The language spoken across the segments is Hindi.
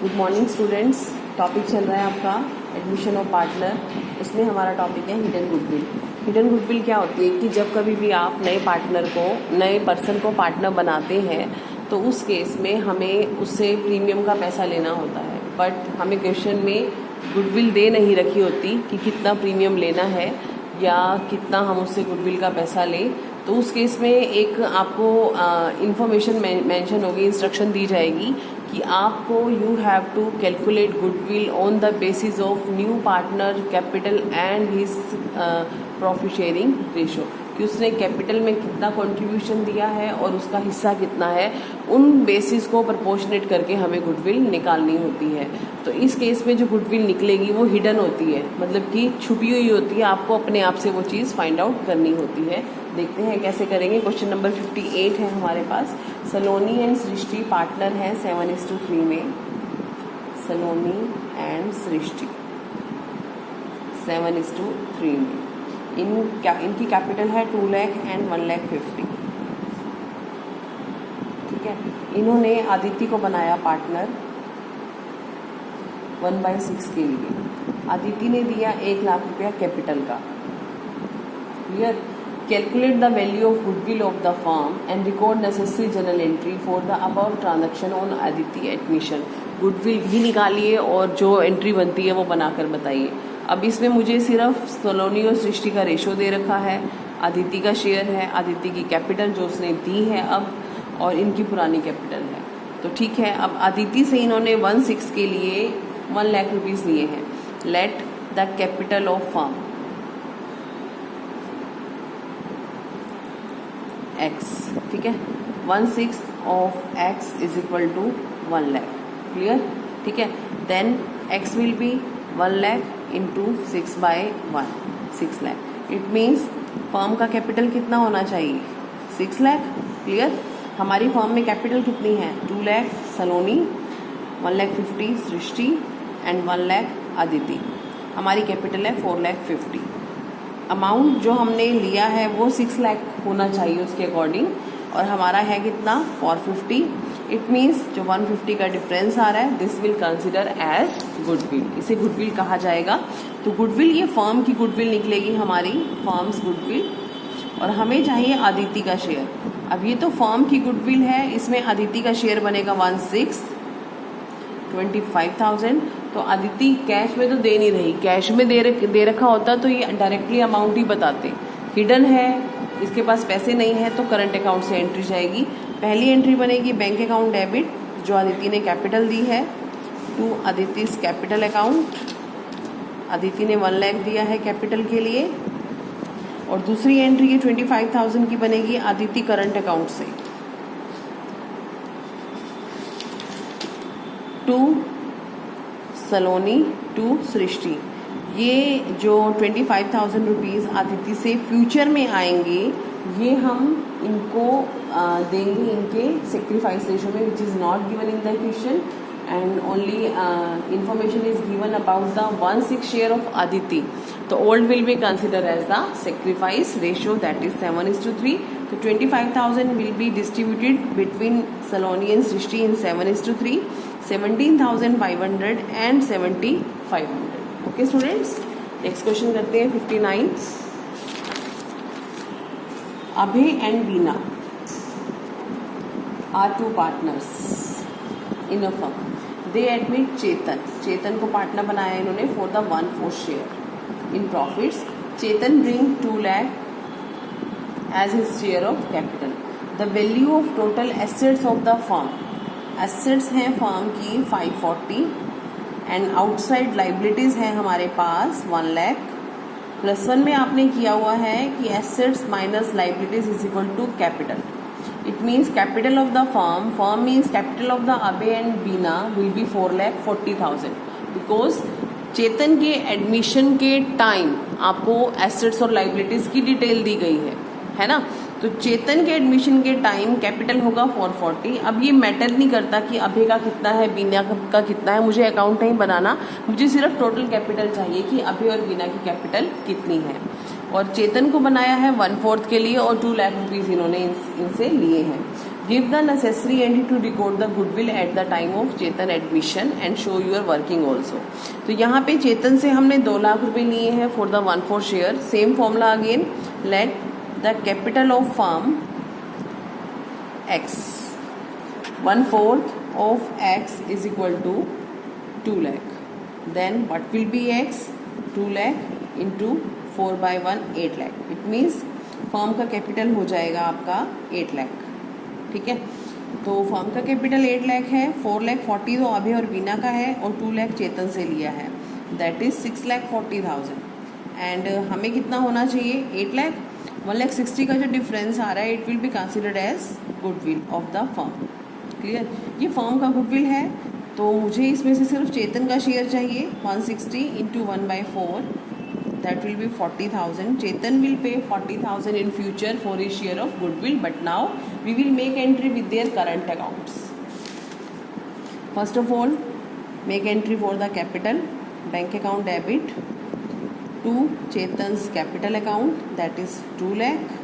Good morning students. टॉपिक चल रहा है आपका एडमिशन ऑफ पार्टनर। उसमें हमारा टॉपिक है हिडन गुडविल। हिडन गुडविल क्या होती है कि जब कभी भी आप नए पर्सन को पार्टनर बनाते हैं तो उस केस में हमें उससे प्रीमियम का पैसा लेना होता है, बट हमें क्वेश्चन में गुडविल दे नहीं रखी होती कि कितना प्रीमियम लेना है या कितना हम उससे गुडविल का पैसा लें। तो उस केस में एक आपको इंफॉर्मेशन मेंशन होगी, इंस्ट्रक्शन दी जाएगी कि आपको you have to calculate goodwill on the basis of new partner capital and his profit sharing ratio, कि उसने कैपिटल में कितना कंट्रीब्यूशन दिया है और उसका हिस्सा कितना है। उन बेसिस को प्रपोर्शनेट करके हमें गुडविल निकालनी होती है। तो इस केस में जो गुडविल निकलेगी वो हिडन होती है, मतलब कि छुपी हुई होती है, आपको अपने आप से वो चीज़ फाइंड आउट करनी होती है। देखते हैं कैसे करेंगे। क्वेश्चन नंबर 58 है हमारे पास। सलोनी एंड सृष्टि पार्टनर हैं 7:3 में। सलोनी एंड सृष्टि 7:3 में। इनकी कैपिटल है 2 लाख एंड 1,50,000। ठीक है। इन्होंने आदित्य को बनाया पार्टनर 1/6 के लिए। आदित्य ने दिया 1 लाख रुपया कैपिटल का। Clear. Calculate the value of goodwill of the firm and record necessary journal entry for the above transaction on Aditya admission. Goodwill भी निकालिए और जो एंट्री बनती है वो बनाकर बताइए। अब इसमें मुझे सिर्फ सलोनी और सृष्टि का रेशो दे रखा है, आदित्य का शेयर है, आदित्य की कैपिटल जो उसने दी है अब, और इनकी पुरानी कैपिटल है। तो ठीक है, अब आदित्य से इन्होंने 1/6 के लिए 1 लाख रुपीज़ लिए हैं। Let the capital of firm x, ठीक है, 1/6 of x is equal to 1 lakh. Clear. ठीक है। Then x will be 1 lakh into 6/1, 6 lakh. It means firm का कैपिटल कितना होना चाहिए? 6 लाख। क्लियर। हमारी फर्म में कैपिटल कितनी है? 2 लाख सलोनी, 1,50,000 सृष्टि एंड 1 लाख आदित्य। हमारी कैपिटल है 4,50,000। अमाउंट जो हमने लिया है वो 6 लाख होना चाहिए उसके अकॉर्डिंग, और हमारा है कितना? 450। इट मीन्स जो 150 का डिफरेंस आ रहा है this will consider as goodwill. इसे गुडविल कहा जाएगा। तो गुडविल, ये फर्म की गुडविल निकलेगी हमारी, फर्म्स गुडविल, और हमें चाहिए आदित्य का शेयर। अब ये तो फर्म की गुडविल है, इसमें आदित्य का शेयर बनेगा 1/6, 25,000। तो आदित्य कैश में तो दे नहीं रही, कैश में दे रखा होता तो ये डायरेक्टली अमाउंट ही बताते। हिडन है, इसके पास पैसे नहीं है, तो करंट अकाउंट से एंट्री जाएगी। पहली एंट्री बनेगी बैंक अकाउंट डेबिट, जो आदित्य ने कैपिटल दी है, to Aditya capital account. Aditya ने 1 लाख दिया है कैपिटल के लिए। और दूसरी एंट्री ये 25,000 की बनेगी आदित्य करंट अकाउंट से, टू सलोनी, टू सृष्टि। ये जो 25,000 रुपीज़ आदित्य से फ्यूचर में आएंगे, ये हम इनको देंगे इनके सेक्रीफाइस रेशो में, which is not given in the question, and only information is given about the 1/6 share of Aditya. तो old will be consider as the sacrifice ratio, that is 7:3। तो 25,000 will be distributed between Saloni and Srishti in 7:3, 17,500 and 7,500। Okay students, next question करते हैं 59। Abhay and Bina are 2 partners in a firm. They admit Chetan को पार्टनर बनाया इन्होंने for the 1/4 share in profits. Chetan bring 2 lakh as his share of capital. The value of total assets of the firm, assets हैं फर्म की 540 एंड आउटसाइड लाइबिलिटीज़ हैं हमारे पास 1 लाख। +1 में आपने किया हुआ है कि assets minus liabilities is equal to capital. It means capital of the firm means capital of the Abhay and Bina will be 4,40,000, because Chetan के एडमिशन के टाइम आपको एसेट्स और लाइबिलिटीज़ की डिटेल दी गई है ना। तो चेतन के एडमिशन के टाइम कैपिटल होगा 440। अब ये मैटर नहीं करता कि अभय का कितना है, बीना का कितना है, मुझे अकाउंट नहीं बनाना, मुझे सिर्फ टोटल कैपिटल चाहिए कि अभय और बीना की कैपिटल कितनी है। और चेतन को बनाया है 1/4 के लिए और 2 लाख रुपीज़ इन्होंने इनसे लिए हैं। Give the necessary entry to record the goodwill at the time of Chetan admission and show your working also. तो यहाँ पे चेतन से हमने 2 लाख रुपए लिए हैं for the 1/4 share. Same formula again, late the capital of firm x, 1/4 of x is equal to 2 lakh. Then what will be x? 2 lakh into 4/1 8 lakh. It means firm का कैपिटल हो जाएगा आपका 8 लाख। ठीक है, तो फर्म का कैपिटल 8 लाख है, 4,40,000 तो अभय और बीना का है और 2 लाख चेतन से लिया है, दैट इज 6,40,000। एंड हमें कितना होना चाहिए? 8 लाख। 1,60,000 का जो डिफरेंस आ रहा है it will be considered as goodwill of the firm. Clear? ये फर्म का गुडविल है, तो मुझे इसमें से सिर्फ चेतन का शेयर चाहिए। 160 into 1/4 that will be 40,000. Chetan will pay 40,000 in future for his share of goodwill, but now we will make entry with their current accounts. First of all, make entry for the capital, bank account debit to Chetan's capital account, that is 2 lakh,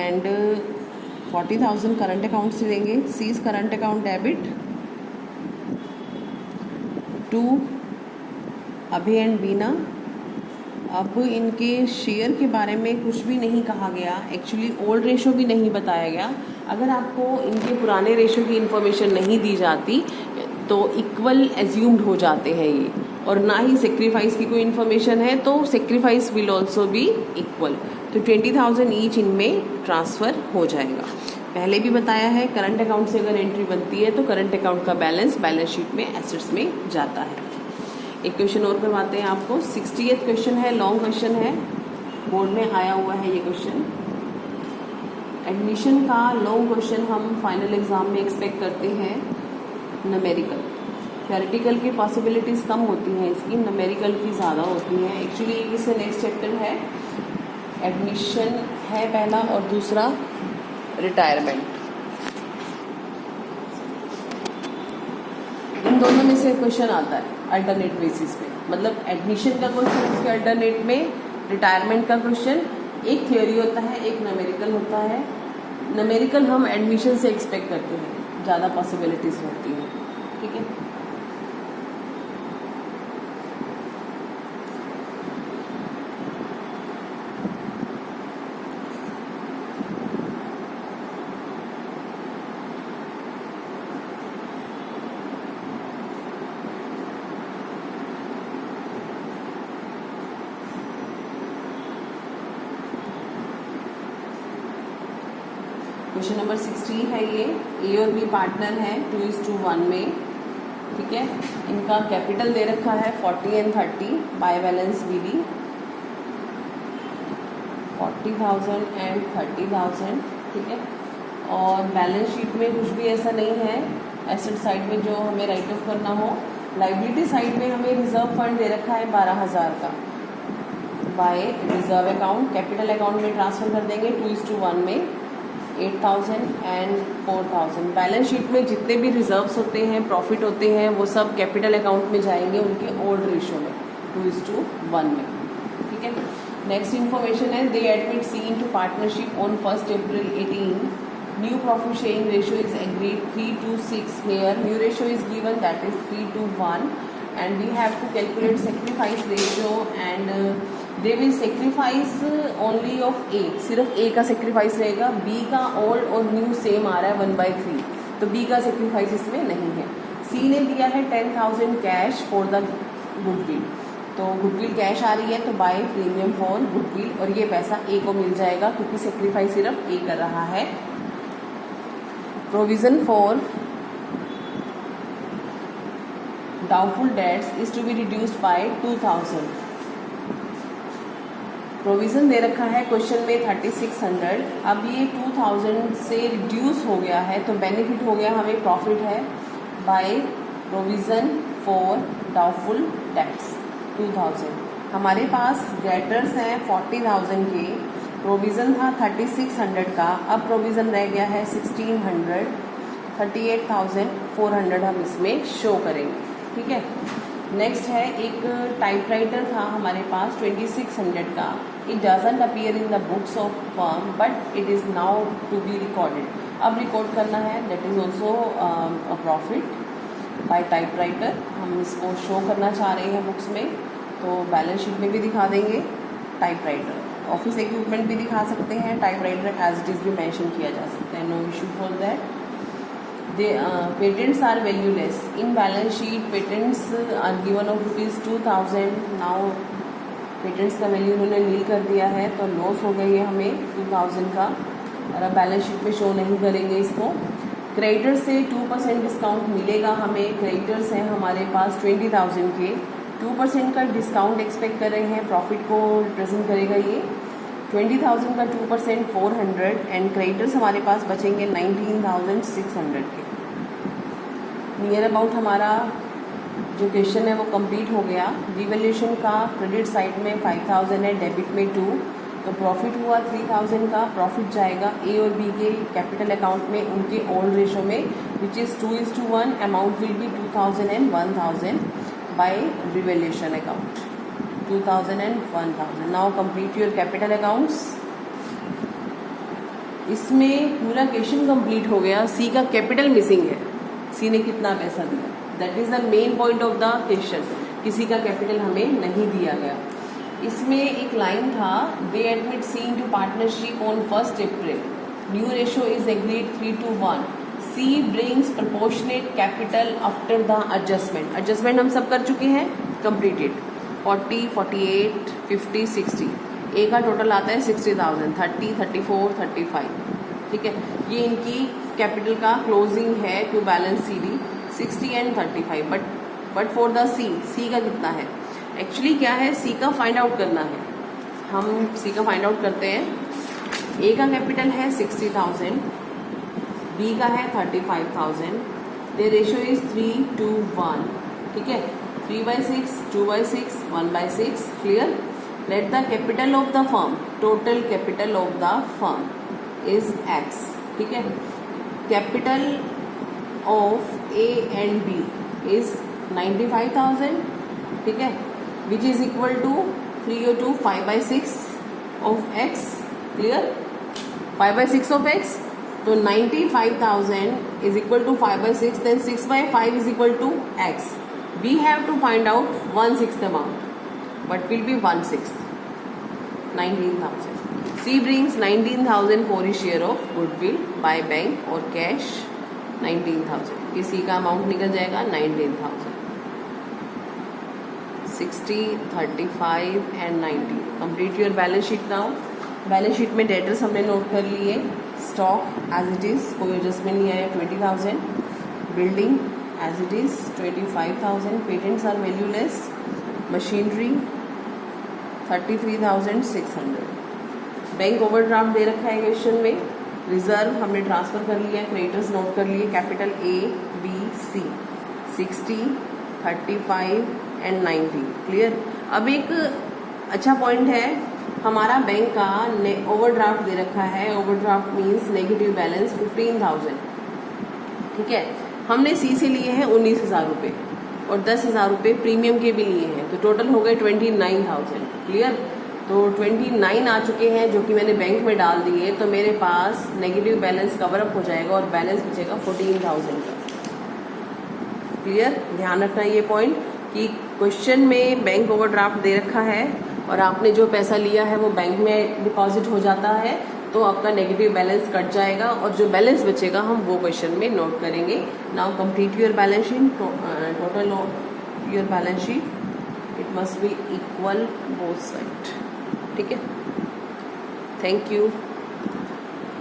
and 40,000 current account से देंगे। C's current account debit to Abhay and Bina. अब इनके शेयर के बारे में कुछ भी नहीं कहा गया, एक्चुअली ओल्ड रेशो भी नहीं बताया गया। अगर आपको इनके पुराने रेशो की इन्फॉर्मेशन नहीं दी जाती तो इक्वल एज्यूम्ड हो जाते हैं ये, और ना ही सेक्रीफाइस की कोई इन्फॉर्मेशन है तो sacrifice will also be equal. तो 20,000 ईच इनमें ट्रांसफ़र हो जाएगा। पहले भी बताया है, करंट अकाउंट से अगर एंट्री बनती है तो करंट अकाउंट का बैलेंस शीट में एसेट्स में जाता है। एक क्वेश्चन और करवाते हैं आपको। 60th क्वेश्चन है, लॉन्ग क्वेश्चन है, बोर्ड में आया हुआ है ये क्वेश्चन। एडमिशन का लॉन्ग क्वेश्चन हम फाइनल एग्जाम में एक्सपेक्ट करते हैं न्यूमेरिकल। थ्योरेटिकल की पॉसिबिलिटीज़ कम होती हैं इसकी, न्यूमेरिकल की ज़्यादा होती हैं। एक्चुअली इससे नेक्स्ट चैप्टर है, एडमिशन है पहला और दूसरा रिटायरमेंट। इन दोनों में से क्वेश्चन आता है अल्टरनेट बेसिस पे, मतलब एडमिशन का क्वेश्चन, उसके अल्टरनेट में रिटायरमेंट का क्वेश्चन। एक थ्योरी होता है, एक न्यूमेरिकल होता है। न्यूमेरिकल हम एडमिशन से एक्सपेक्ट करते हैं, ज़्यादा पॉसिबिलिटीज़ होती हैं। ठीक है, क्वेश्चन नंबर 60 है ये। ए और बी पार्टनर हैं 2:1 में। ठीक है, इनका कैपिटल दे रखा है 40 and 30, by balance BD 40,000 and 30,000। ठीक है, और बैलेंस शीट में कुछ भी ऐसा नहीं है एसेट साइड में जो हमें राइट ऑफ करना हो। लाइबिलिटी साइड में हमें रिजर्व फंड दे रखा है 12,000 का by reserve account. Capital account में ट्रांसफ़र कर देंगे 2:1 में 8,000 and 4,000। बैलेंस शीट में जितने भी रिजर्व्स होते हैं, प्रॉफिट होते हैं, वो सब कैपिटल अकाउंट में जाएंगे उनके ओल्ड रेशो में 2:1 में। ठीक है, नेक्स्ट इन्फॉर्मेशन है, they admit C into partnership on 1 April 18। New profit sharing ratio is agreed 3:6 here. New ratio is given that is 3:1 and we have to calculate sacrifice ratio and they will sacrifice only of A. सिर्फ ए का सेक्रीफाइस रहेगा, बी का ओल्ड और न्यू सेम आ रहा है 1/3, तो बी का सेक्रीफाइस इसमें नहीं है। सी ने दिया है 10,000 कैश फॉर द गुडविल, तो गुडविल कैश आ रही है तो बाय प्रीमियम फॉर गुडविल, और ये पैसा ए को मिल जाएगा क्योंकि सेक्रीफाइस सिर्फ ए कर रहा है। Provision for doubtful debts is to be reduced by 2,000। Provision दे रखा है क्वेश्चन में 3600। अब ये 2000 से रिड्यूस हो गया है तो बेनिफिट हो गया, हमें प्रॉफिट है by provision for doubtful debts 2000। हमारे पास डेटर्स हैं 40,000 के, प्रोविज़न था 3600 का, अब प्रोविज़न रह गया है 1600, 38,400 हम इसमें शो करेंगे। ठीक है, नेक्स्ट है एक टाइपराइटर था हमारे पास 2600 का, it doesn't appear in the books of firm but it is now to be recorded. अब रिकॉर्ड करना है, that is also a profit by typewriter. हम इसको शो करना चाह रहे हैं बुक्स में, तो बैलेंस शीट में भी दिखा देंगे। टाइपराइटर ऑफिस इक्विपमेंट भी दिखा सकते हैं, टाइपराइटर एज इट इज़ भी मेंशन किया जा सकता है, no issue for that. Patents are valueless in balance sheet. Patents are given of ₹2000। Now patents का वैल्यू उन्होंने नील कर दिया है, तो लॉस हो गई है हमें 2000 का, और अब बैलेंस शीट में शो नहीं करेंगे इसको। क्रेडिटर से 2% डिस्काउंट मिलेगा हमें। क्रेडिटर्स हैं हमारे पास 20,000 के, 2% का डिस्काउंट एक्सपेक्ट कर रहे हैं, प्रॉफिट को रिप्रेजेंट करेगा ये। 20,000 का 2% 400 एंड क्रेडिटर्स हमारे पास बचेंगे 19,600 के। नियर अबाउट हमारा जो क्वेश्चन है वो कंप्लीट हो गया। रिवैल्यूएशन का क्रेडिट साइड में 5,000 है, डेबिट में 2, तो प्रॉफिट हुआ 3,000 का। प्रॉफिट जाएगा ए और बी के कैपिटल अकाउंट में, उनके ओल्ड रेशो में, which is 2:1। Amount will be 2,000 and 1,000 by revaluation account, 2,000 and 1,000. Now complete your capital accounts. इसमें पूरा क्वेश्चन कंप्लीट हो गया। सी का कैपिटल मिसिंग है, सी ने कितना पैसा दिया, that is the main point of the question. किसी का कैपिटल हमें नहीं दिया गया। इसमें एक लाइन था, they admit C into partnership on 1 April, new ratio is agreed 3:1। C brings proportionate capital after the adjustment. Adjustment हम सब कर चुके हैं, completed। 40, 48, 50, 60। ए का टोटल आता है 60,000, 30, 34, 35। ठीक है, ये इनकी कैपिटल का क्लोजिंग है two balance CD 60 and 35। But for the C का कितना है, एक्चुअली क्या है, सी का फाइंड आउट करना है। हम सी का फाइंड आउट करते हैं। ए का कैपिटल है 60,000, बी का है 35,000, द रेशियो इज 3:1। ठीक है, 3/6, 2/6, 1/6। Clear. Let the capital of the firm, total capital of the firm is X। ठीक है, capital of A and B is 95,000। ठीक है, विच इज इक्वल टू 3 और 2 5/6 of X। Clear, 5/6 of X, तो 95,000 is equal to 5/6, then 6/5 is equal to X. We have to find out 1/6 amount, but will be 1/6, 19,000. C brings 19,000 for his share of goodwill by bank or cash 19,000. किसी का अमाउंट निकल जाएगा 19,000. 60, 35 and 90. Complete your balance sheet now. Balance sheet में डेटर्स हमने नोट कर लिए। स्टॉक एज इट इज़, कोई एडजस्टमेंट नहीं आया, 20,000। Building as it is 25,000। Patents are valueless. Machinery 33,600। Bank overdraft दे रखा है क्वेश्चन में। रिजर्व हमने ट्रांसफ़र कर लिया, क्रेडिटर्स नोट कर लिए, capital A, B, C 60, 35 and 90। Clear. अब एक अच्छा पॉइंट है, हमारा बैंक का ओवरड्राफ्ट दे रखा है। Overdraft means negative balance 15,000। ठीक है, हमने सी से लिए हैं 19,000 रुपये और 10,000 रुपये प्रीमियम के भी लिए हैं, तो टोटल हो गए 29,000। क्लियर, तो 29 आ चुके हैं जो कि मैंने बैंक में डाल दिए, तो मेरे पास नेगेटिव बैलेंस कवर अप हो जाएगा और बैलेंस बचेगा 14,000 का। क्लियर, ध्यान रखना ये पॉइंट कि क्वेश्चन में बैंक ओवरड्राफ्ट दे रखा है और आपने जो पैसा लिया है वो बैंक में डिपॉजिट हो जाता है, तो आपका नेगेटिव बैलेंस कट जाएगा और जो बैलेंस बचेगा हम वो क्वेश्चन में नोट करेंगे। Now complete your balance sheet, total of your balance sheet, it must be equal both side. ठीक है, थैंक यू।